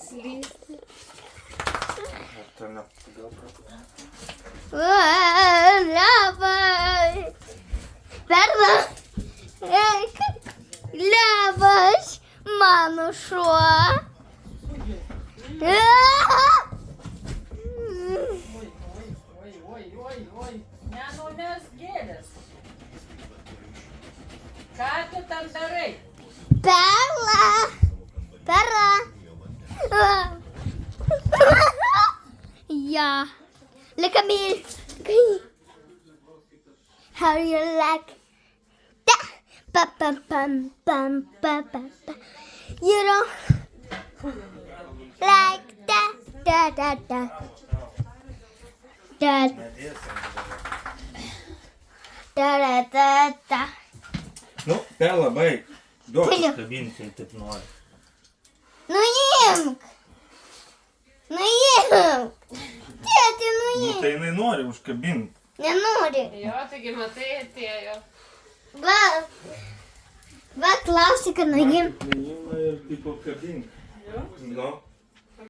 Slysti. Ar to nepagabra? Labai. Perla. Levas, mano šuo. Oi. Nenunės gėlės. Ką tu tam darai? Perla. Yeah. Look at me. How you like that? Ba ba bum bum ba ba ba. You don't like that. Da da da. Da da da. Nu, Pela, baig. Duok užkabinti, jei taip nori. Nuimk. Tėti, Nu, nuimk. tai jinai nori užkabinti. Nenori. Jo, taigi matai, atėjo. Va, klausi, kad nuimk. Nuima ir tipo kabink. Jo? Nu.